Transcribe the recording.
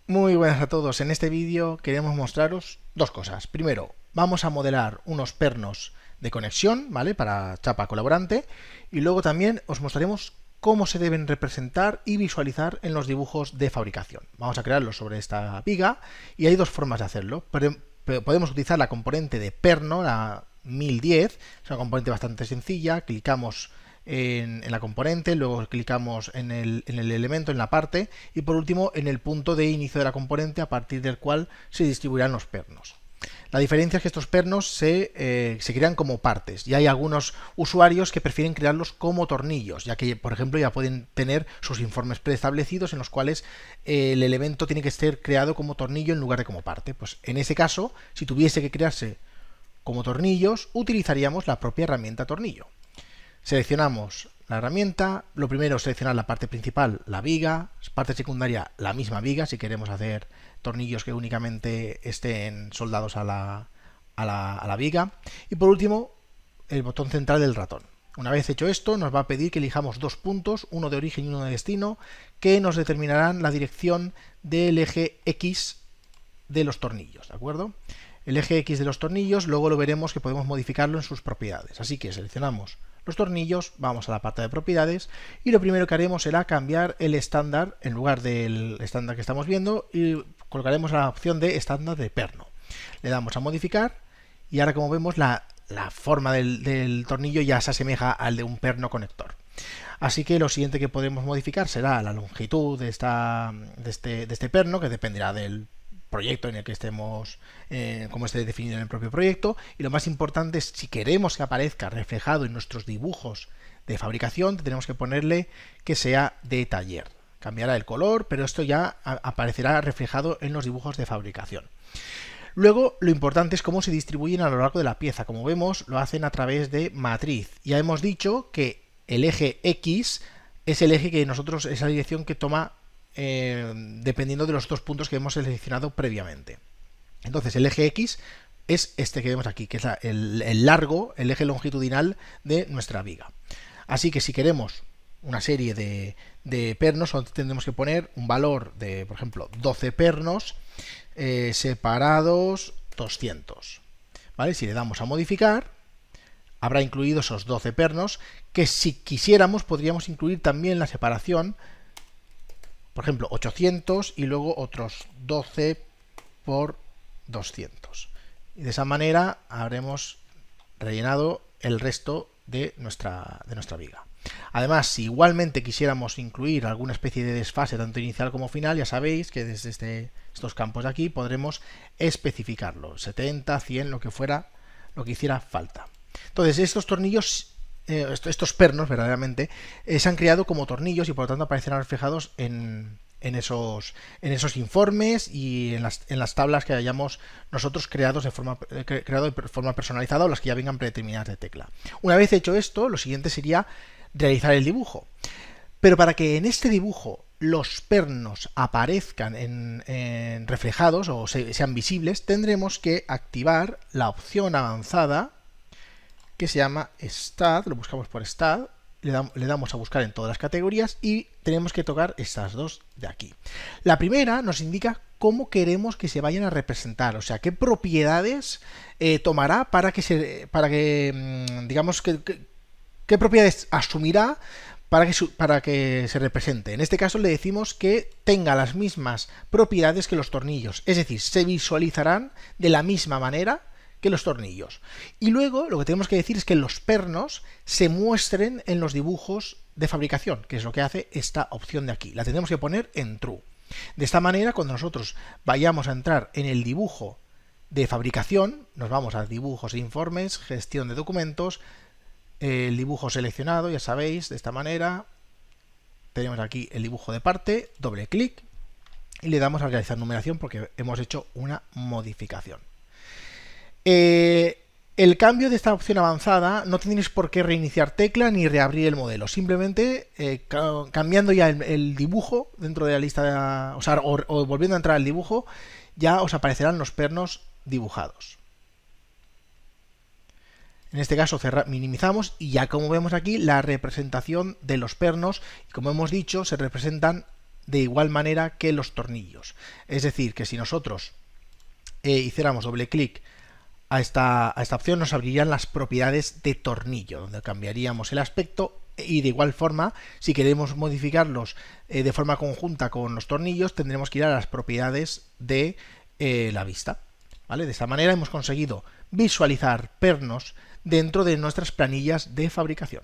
Muy buenas a todos. En este vídeo queremos mostraros dos cosas. Primero, vamos a modelar unos pernos de conexión, ¿vale? Para chapa colaborante. Y luego también os mostraremos cómo se deben representar y visualizar en los dibujos de fabricación. Vamos a crearlos sobre esta viga y hay dos formas de hacerlo. Pero podemos utilizar la componente de perno, la 1010, es una componente bastante sencilla. Clicamos en la componente, luego clicamos en el elemento, en la parte, y por último en el punto de inicio de la componente a partir del cual se distribuirán los pernos. La diferencia es que estos pernos se crean como partes y hay algunos usuarios que prefieren crearlos como tornillos, ya que por ejemplo ya pueden tener sus informes preestablecidos en los cuales el elemento tiene que ser creado como tornillo en lugar de como parte. Pues en ese caso, si tuviese que crearse como tornillos, utilizaríamos la propia herramienta tornillo. Seleccionamos la herramienta, lo primero es seleccionar la parte principal, la viga, parte secundaria, la misma viga, si queremos hacer tornillos que únicamente estén soldados a la viga, y por último el botón central del ratón. Una vez hecho esto, nos va a pedir que elijamos dos puntos, uno de origen y uno de destino, que nos determinarán la dirección del eje X de los tornillos, ¿de acuerdo? El eje X de los tornillos luego lo veremos que podemos modificarlo en sus propiedades, así que seleccionamos los tornillos, vamos a la parte de propiedades y lo primero que haremos será cambiar el estándar en lugar del estándar que estamos viendo y colocaremos la opción de estándar de perno. Le damos a modificar y ahora como vemos la forma del tornillo ya se asemeja al de un perno conector. Así que lo siguiente que podemos modificar será la longitud de este perno, que dependerá del proyecto en el que estemos, como esté definido en el propio proyecto, y lo más importante es si queremos que aparezca reflejado en nuestros dibujos de fabricación, tenemos que ponerle que sea de taller. Cambiará el color, pero esto ya aparecerá reflejado en los dibujos de fabricación. Luego, lo importante es cómo se distribuyen a lo largo de la pieza. Como vemos, lo hacen a través de matriz. Ya hemos dicho que el eje X es el eje que nosotros, es la dirección que toma dependiendo de los dos puntos que hemos seleccionado previamente. Entonces el eje X es este que vemos aquí, que es el largo, el eje longitudinal de nuestra viga. Así que si queremos una serie de pernos, tendremos que poner un valor de, por ejemplo, 12 pernos separados 200. ¿Vale? Si le damos a modificar, habrá incluido esos 12 pernos, que si quisiéramos podríamos incluir también la separación, por ejemplo, 800 y luego otros 12 por 200. Y de esa manera habremos rellenado el resto de nuestra viga. Además, si igualmente quisiéramos incluir alguna especie de desfase tanto inicial como final, ya sabéis que desde estos campos de aquí podremos especificarlo, 70, 100, lo que fuera, lo que hiciera falta. Entonces, estos tornillos, estos pernos verdaderamente se han creado como tornillos y por lo tanto aparecerán reflejados en esos informes y en las tablas que hayamos nosotros creado de forma personalizada o las que ya vengan predeterminadas de tecla. Una vez hecho esto, lo siguiente sería realizar el dibujo. Pero para que en este dibujo los pernos aparezcan reflejados o sean visibles, tendremos que activar la opción avanzada que se llama Stat, lo buscamos por Stat, le damos a buscar en todas las categorías y tenemos que tocar estas dos de aquí. La primera nos indica cómo queremos que se vayan a representar, o sea, qué propiedades tomará para que digamos, qué propiedades asumirá para que se represente. En este caso le decimos que tenga las mismas propiedades que los tornillos, es decir, se visualizarán de la misma manera que los tornillos. Y luego lo que tenemos que decir es que los pernos se muestren en los dibujos de fabricación, que es lo que hace esta opción de aquí. La tenemos que poner en true. De esta manera, cuando nosotros vayamos a entrar en el dibujo de fabricación, nos vamos a dibujos e informes, gestión de documentos, el dibujo seleccionado, ya sabéis, de esta manera, tenemos aquí el dibujo de parte, doble clic y le damos a realizar numeración porque hemos hecho una modificación. El cambio de esta opción avanzada no tenéis por qué reiniciar tecla ni reabrir el modelo, simplemente cambiando ya el dibujo dentro de la lista, o volviendo a entrar al dibujo, ya os aparecerán los pernos dibujados. En este caso minimizamos y ya como vemos aquí la representación de los pernos, y como hemos dicho, se representan de igual manera que los tornillos. Es decir, que si nosotros hiciéramos doble clic a esta opción, nos abrirían las propiedades de tornillo, donde cambiaríamos el aspecto, y de igual forma, si queremos modificarlos de forma conjunta con los tornillos, tendremos que ir a las propiedades de la vista. ¿Vale? De esta manera hemos conseguido visualizar pernos dentro de nuestras planillas de fabricación.